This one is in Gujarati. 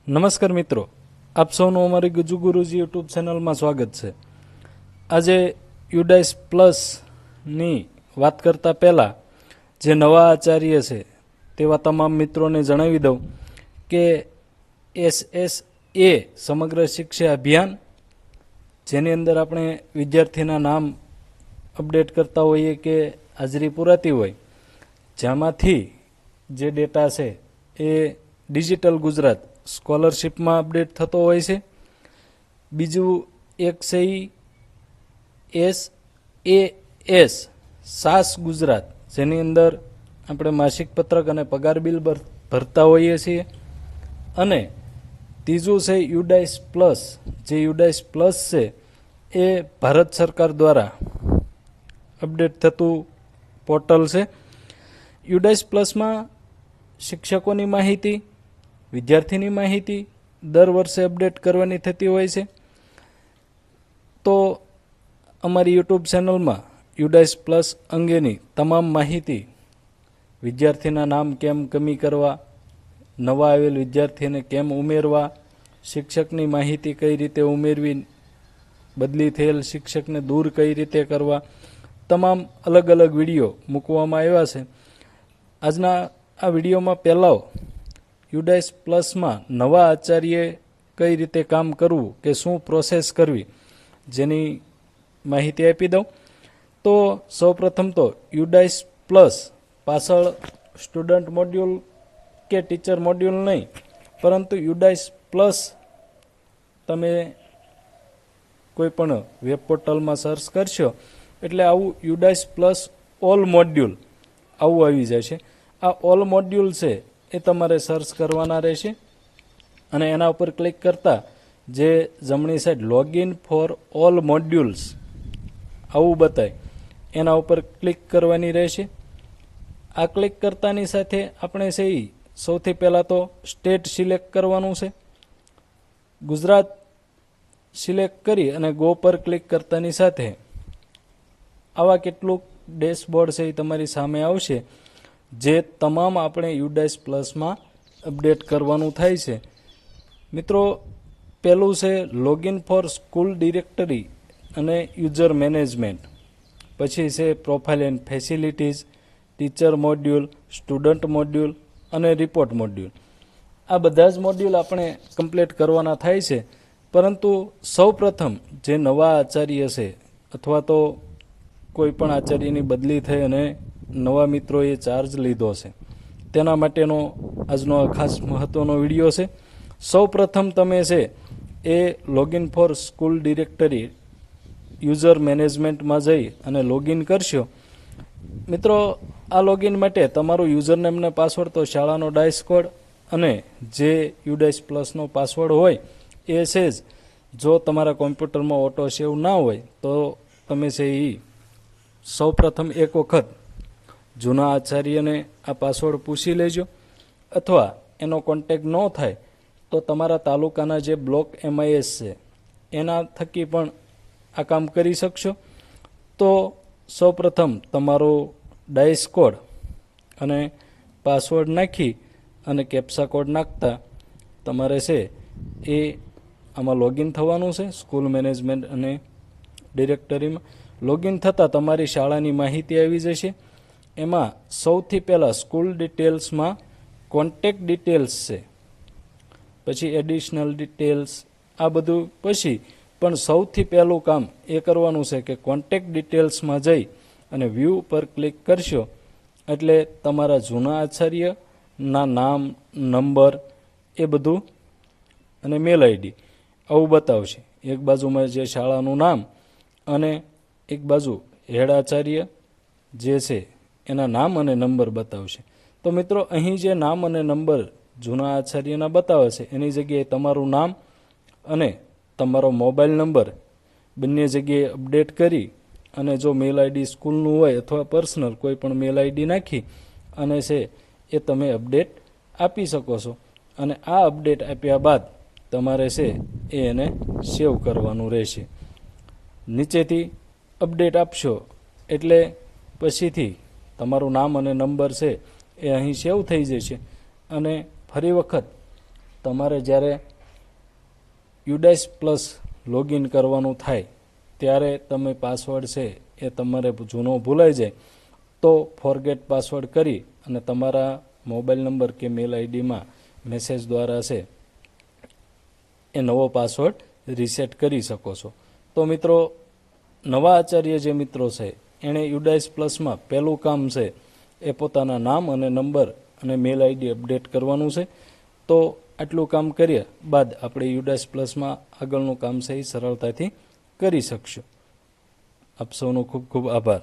નમસ્કાર મિત્રો, આપ સૌનું અમારી ગુજુ ગુરુજી યુટ્યુબ ચેનલમાં સ્વાગત છે। આજે યુડાઇસ પ્લસની વાત કરતાં પહેલાં જે નવા આચાર્ય છે તેવા તમામ મિત્રોને જણાવી દઉં કે SSA સમગ્ર શિક્ષા અભિયાન, જેની અંદર આપણે વિદ્યાર્થીના નામ અપડેટ કરતા હોઈએ કે હાજરી પુરાતી હોય, જેમાંથી જે ડેટા છે એ ડિજિટલ ગુજરાત સ્કોલરશિપમાં અપડેટ થતો હોય છે। બીજું એક છે SAS SAS ગુજરાત, જેની અંદર આપણે માસિક પત્રક અને પગાર બિલ ભરતા હોઈએ છીએ। અને ત્રીજું છે યુડાઇસ પ્લસ। જે યુડાઇસ પ્લસ છે એ ભારત સરકાર દ્વારા અપડેટ થતું પોર્ટલ છે। યુડાઇસ પ્લસમાં શિક્ષકોની માહિતી, વિદ્યાર્થીની માહિતી દર વર્ષે અપડેટ કરવાની થતી હોય છે। તો અમારી યુટ્યુબ ચેનલમાં યુડાઇસ પ્લસ અંગેની તમામ માહિતી, વિદ્યાર્થીના નામ કેમ કમી કરવા, નવા આવેલ વિદ્યાર્થીને કેમ ઉમેરવા, શિક્ષકની માહિતી કઈ રીતે ઉમેરવી, બદલી થયેલ શિક્ષકને દૂર કઈ રીતે કરવા, તમામ અલગ અલગ વિડીયો મૂકવામાં આવ્યા છે। આજના આ વિડીયોમાં પહેલાં યુડાઇસ પ્લસમાં નવા આચાર્યએ કઈ રીતે કામ કરવું કે શું પ્રોસેસ કરવી, જેની માહિતી આપી દઉં। તો સૌપ્રથમ તો યુડાઇસ પ્લસ પાછળ સ્ટુડન્ટ મોડ્યુલ કે ટીચર મોડ્યુલ નહીં, પરંતુ યુડાઇસ પ્લસ તમે કોઈ પણ વેબ પોર્ટલમાં સર્ચ કરશો એટલે આવું યુડાઇસ પ્લસ ઓલ મોડ્યુલ આવું આવી જશે। આ ઓલ મોડ્યુલ છે એ તમારે સર્ચ કરવાના રહેશે અને એના ઉપર ક્લિક કરતાં જે જમણી side login for all modules આવું બતાય, એના ઉપર ક્લિક કરવાની રહેશે। આ ક્લિક કરતાની સાથે આપણે છે એ સૌથી પહેલાં તો સ્ટેટ સિલેક્ટ કરવાનું છે। ગુજરાત સિલેક્ટ કરી અને ગો પર ક્લિક કરતાની સાથે આવા કેટલુંક ડેશબોર્ડ છે એ તમારી સામે આવશે, જે તમામ આપણે યુડાઇસ પ્લસમાં અપડેટ કરવાનું થાય છે। મિત્રો, પહેલું છે લોગિન ફોર સ્કૂલ ડિરેક્ટરી અને યુઝર મેનેજમેન્ટ, પછી છે profile and facilities, teacher module, student module અને રિપોર્ટ મોડ્યુલ। આ બધા જ મોડ્યુલ આપણે કમ્પ્લીટ કરવાના થાય છે, પરંતુ સૌપ્રથમ જે નવા આચાર્ય છે અથવા તો કોઈ પણ આચાર્યની બદલી થઈ અને નવા મિત્રોએ ચાર્જ લીધો છે, તેના માટેનો આજનો ખાસ મહત્ત્વનો વિડીયો છે। સૌપ્રથમ તમે છે એ login for school directory user મેનેજમેન્ટમાં જઈ અને લોગિન કરશો। મિત્રો, આ લોગિન માટે તમારું યુઝરનેમ ને પાસવર્ડ તો શાળાનો ડાયસ કોડ અને જે યુડાઇસ પ્લસનો પાસવર્ડ હોય એ છે જ। જો તમારા કોમ્પ્યુટરમાં ઓટો સેવ ના હોય તો તમે છે એ સૌપ્રથમ એક વખત જૂના આચાર્યને આ પાસવર્ડ પૂછી લેજો, અથવા એનો કોન્ટેક ન થાય તો તમારા તાલુકાના જે બ્લોક MIS છે એના થકી પણ આ કામ કરી શકશો। તો સૌપ્રથમ તમારો ડાયસ કોડ અને પાસવર્ડ નાખી અને કેપ્સા કોડ નાખતા તમારે છે એ આમાં લોગિન થવાનું છે સ્કૂલ મેનેજમેન્ટ અને ડિરેક્ટરીમાં। લોગિન થતાં તમારી શાળાની માહિતી આવી જશે। એમાં સૌથી પહેલાં સ્કૂલ ડિટેલ્સમાં કોન્ટેક્ટ ડિટેલ્સ છે, પછી એડિશનલ ડિટેલ્સ, આ બધું પછી પણ સૌથી પહેલું કામ એ કરવાનું છે કે કોન્ટેક્ટ ડિટેલ્સમાં જઈ અને વ્યૂ પર ક્લિક કરશો એટલે તમારા જૂના આચાર્યના નામ, નંબર એ બધું અને મેલ ID આવું બતાવશે। એક બાજુમાં જે શાળાનું નામ અને એક બાજુ હેડ આચાર્ય જે છે એના નામ અને નંબર બતાવશે। તો મિત્રો, અહીં જે નામ અને નંબર જૂના આચાર્યના બતાવે છે એની જગ્યાએ તમારું નામ અને તમારો મોબાઈલ નંબર બંને જગ્યાએ અપડેટ કરી અને જો મેલ ID સ્કૂલનું હોય અથવા પર્સનલ કોઈ પણ મેલ ID નાખી અને છે એ તમે અપડેટ આપી શકો છો। અને આ અપડેટ આપ્યા બાદ તમારે છે એને સેવ કરવાનું રહેશે। નીચેથી અપડેટ આપશો એટલે પછીથી તમારું નામ અને નંબર છે એ અહીં સેવ થઈ જશે અને ફરી વખત તમારે જ્યારે યુડાઇસ પ્લસ લોગિન કરવાનું થાય ત્યારે તમે પાસવર્ડ છે એ તમારે જૂનો ભૂલાઈ જાય તો ફોરગેટ પાસવર્ડ કરી અને તમારા મોબાઈલ નંબર કે મેલ આઈડીમાં મેસેજ દ્વારા છે એ નવો પાસવર્ડ રીસેટ કરી શકો છો. તો મિત્રો, નવા આચાર્ય જે મિત્રો છે એણે યુડાઇસ પ્લસમાં પહેલું કામ છે એ પોતાના નામ અને નંબર અને મેલ આઈડી અપડેટ કરવાનું છે. તો આટલું કામ કર્યા બાદ આપણે યુડાઇસ પ્લસમાં આગળનું કામ છે એ સરળતાથી કરી શકશું. આપ સૌનો ખૂબ ખૂબ આભાર.